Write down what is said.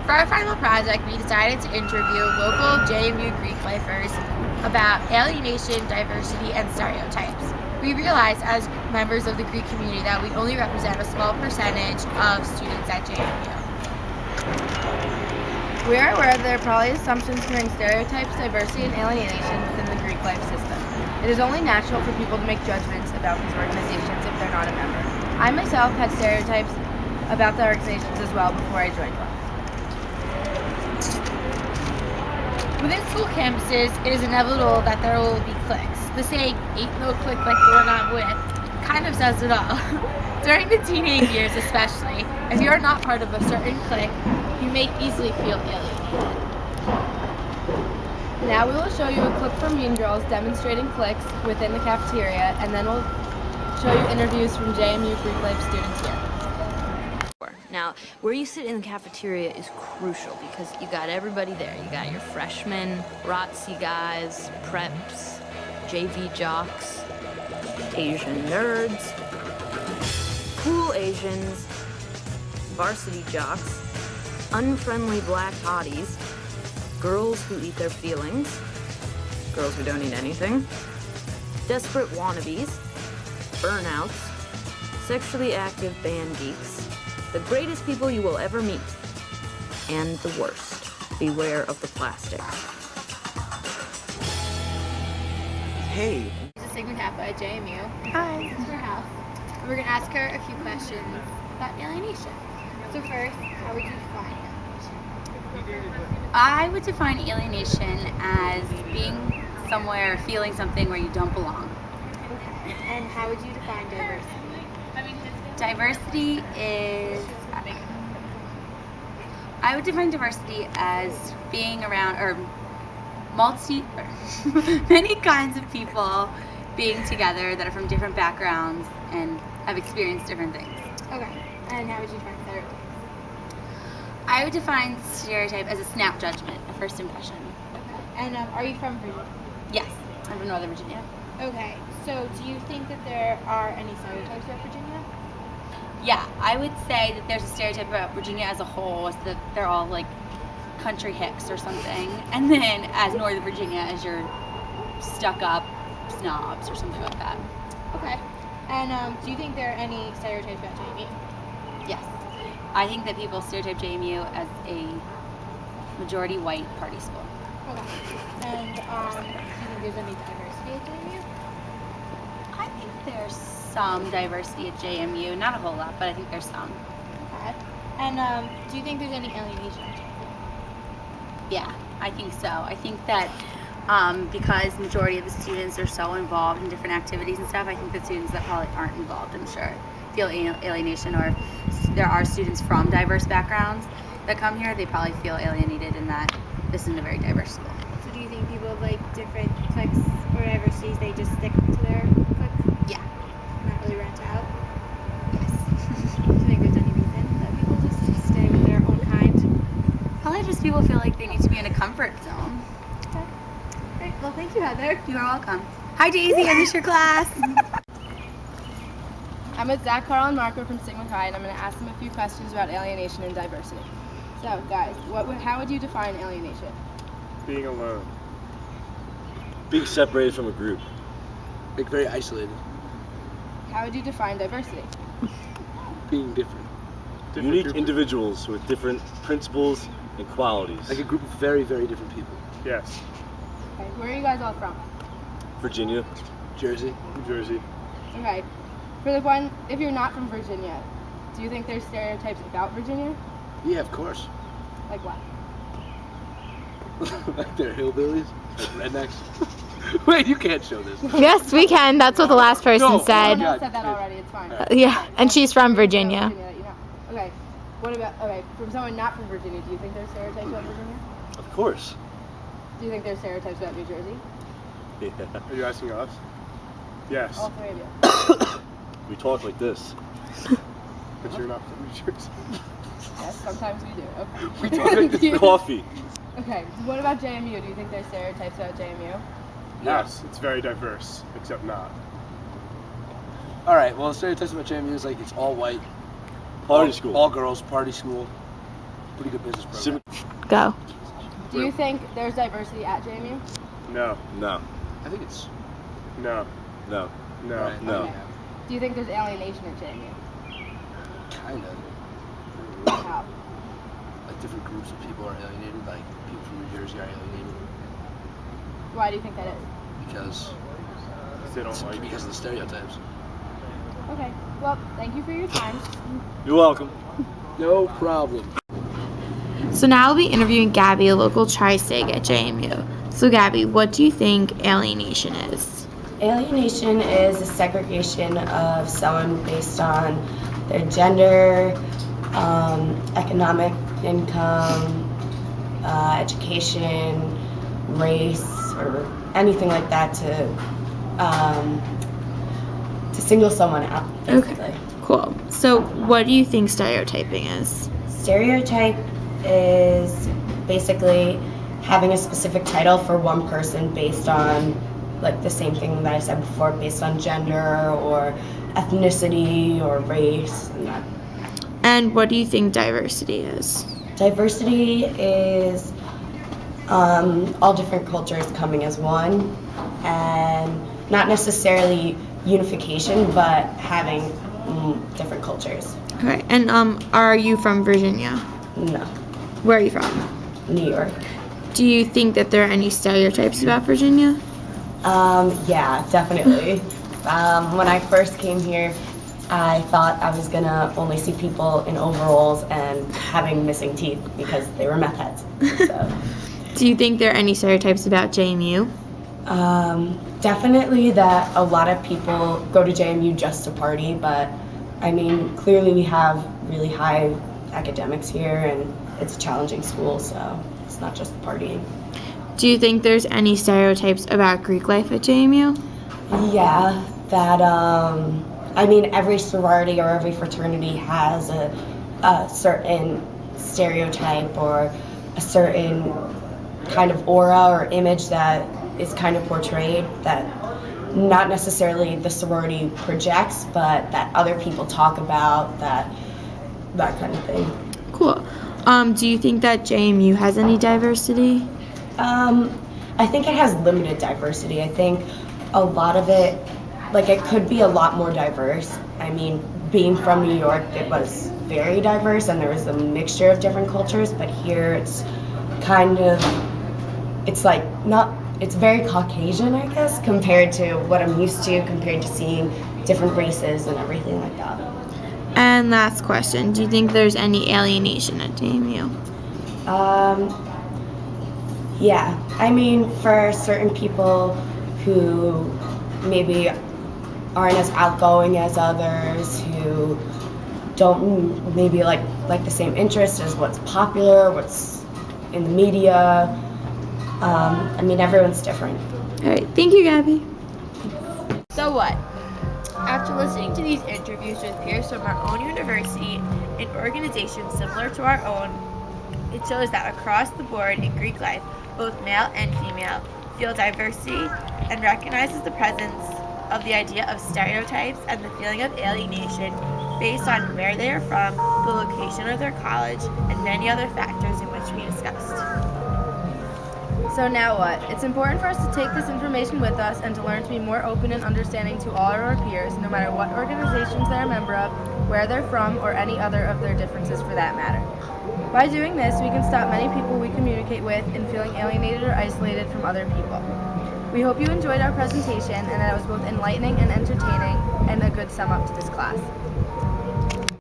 For our final project, we decided to interview local JMU Greek lifers about alienation, diversity, and stereotypes. We realized as members of the Greek community that we only represent a small percentage of students at JMU. We are aware that there are probably assumptions concerning stereotypes, diversity, and alienation within the Greek life system. It is only natural for people to make judgments about these organizations if they're not a member. I myself had stereotypes about the organizations as well before I joined one. Within school campuses, it is inevitable that there will be cliques. The saying, "ain't no clique like the one I'm with," kind of says it all. During the teenage years especially, if you are not part of a certain clique, you may easily feel alienated. Now we will show you a clip from Mean Girls demonstrating cliques within the cafeteria, and then we'll show you interviews from JMU Greek Life students here. Now, where you sit in the cafeteria is crucial because you got everybody there. You got your freshmen, ROTC guys, preps, JV jocks, Asian nerds, cool Asians, varsity jocks, unfriendly black hotties, girls who eat their feelings, girls who don't eat anything, desperate wannabes, burnouts, sexually active band geeks, the greatest people you will ever meet, and the worst. Beware of the plastic. Hey. This is Sigma Kappa at JMU. Hi. This is her house. And we're going to ask her a few questions about alienation. So first, how would you define alienation? I would define alienation as being somewhere, feeling something where you don't belong. Okay. And how would you define diversity? Diversity is, I would define diversity as being around, or many kinds of people being together that are from different backgrounds and have experienced different things. Okay. And how would you define stereotypes? I would define stereotype as a snap judgment, a first impression. Okay. And are you from Virginia? Yes, I'm from Northern Virginia. Okay. So do you think that there are any stereotypes about Virginia? Yeah, I would say that there's a stereotype about Virginia as a whole, is that they're all like country hicks or something. And then as Northern Virginia, as you're stuck up snobs or something like that. Okay. And do you think there are any stereotypes about JMU? Yes. I think that people stereotype JMU as a majority white party school. Okay. And do you think there's any diversity at JMU? I think there's some diversity at JMU, not a whole lot, but I think there's some. Okay. And do you think there's any alienation at JMU? Yeah, I think so. I think that because majority of the students are so involved in different activities and stuff, I think the students that probably aren't involved, I'm sure, feel alienation, or there are students from diverse backgrounds that come here, they probably feel alienated in that this isn't a very diverse school. So do you think people of like different cliques or diversities, they just stick to their clique? Yeah. Not really rent out? Yes. Do you think there's any reason that people just stay with their own kind? Probably just people feel like they need to be in a comfort zone. Okay. Great. Well, thank you, Heather. You are welcome. Hi Daisy, I missed your class. I'm with Zach, Carl, and Marco from Sigma Chi, and I'm going to ask them a few questions about alienation and diversity. So, guys, how would you define alienation? Being alone. Being separated from a group. Like very isolated. How would you define diversity? Being different. Different Unique group. individuals with different principles and qualities. Like a group of very, very different people. Yes. Okay, where are you guys all from? Virginia, Jersey. New Jersey. Okay. For the one, if you're not from Virginia, do you think there's stereotypes about Virginia? Yeah, of course. Like what? Like they're hillbillies, like rednecks. Wait, you can't show this. Yes, we can. That's what the last person No. said. Someone else said that already. It's fine. Yeah, and she's from Virginia. That you know. Okay. What about, from someone not from Virginia, do you think there's stereotypes about Virginia? Of course. Do you think there's stereotypes about New Jersey? Yeah. Are you asking us? Yes. All three of you. We talk like this. But you're not from New Jersey. Yes, sometimes we do. Okay. We talk like this. Coffee. Okay. What about JMU? Do you think there's stereotypes about JMU? Yes, it's very diverse, except not. All right. Well, the stereotypes about JMU is like it's all white, Party school. all girls, party school. Pretty good business program. Go. Do you think there's diversity at JMU? No. No. I think it's No. No. No. right. No. Okay. Do you think there's alienation at JMU? Kind of. How? Like different groups of people are alienated. Like people from New Jersey are alienated Why do you think that is? because They don't like because of the stereotypes. Okay. Well, thank you for your time. You're welcome. No problem. So now I'll be interviewing Gabby, a local tri-sig at JMU. So Gabby, what do you think alienation is? Alienation is a segregation of someone based on their gender, economic income, education, race, or anything like that to single someone out, basically. Okay, cool. So what do you think stereotyping is? Stereotype is basically having a specific title for one person based on like the same thing that I said before, based on gender or ethnicity or race and that. And what do you think diversity is? Diversity is all different cultures coming as one, and not necessarily unification, but having different cultures. Okay, and are you from Virginia? No, Where are you from? New York. Do you think that there are any stereotypes about Virginia? Yeah, definitely. When I first came here, I thought I was gonna only see people in overalls and having missing teeth because they were meth heads. So, Do you think there are any stereotypes about JMU? definitely that a lot of people go to JMU just to party, but I mean, clearly we have really high academics here and it's a challenging school, so it's not just partying. Do you think there's any stereotypes about Greek life at JMU? Yeah, that, I mean, every sorority or every fraternity has a certain stereotype or a certain kind of aura or image that is kind of portrayed that not necessarily the sorority projects, but that other people talk about, that kind of thing. Cool. Do you think that JMU has any diversity? I think it has limited diversity. I think a lot of it, like it could be a lot more diverse. I mean, being from New York, it was very diverse and there was a mixture of different cultures, but here it's kind of, it's like not, it's very Caucasian, I guess, compared to what I'm used to, compared to seeing different races and everything like that. And last question, do you think there's any alienation at JMU? Yeah, I mean, for certain people who maybe aren't as outgoing as others, who don't maybe like the same interests as what's popular, what's in the media. I mean, everyone's different. All right, thank you, Gabby. So what? After listening to these interviews with peers from our own university and organizations similar to our own, it shows that across the board in Greek life, both male and female feel diversity and recognizes the presence of the idea of stereotypes and the feeling of alienation based on where they are from, the location of their college, and many other factors in which we discussed. So now what? It's important for us to take this information with us and to learn to be more open and understanding to all of our peers, no matter what organizations they're a member of, where they're from, or any other of their differences for that matter. By doing this, we can stop many people we communicate with in feeling alienated or isolated from other people. We hope you enjoyed our presentation and that it was both enlightening and entertaining and a good sum up to this class.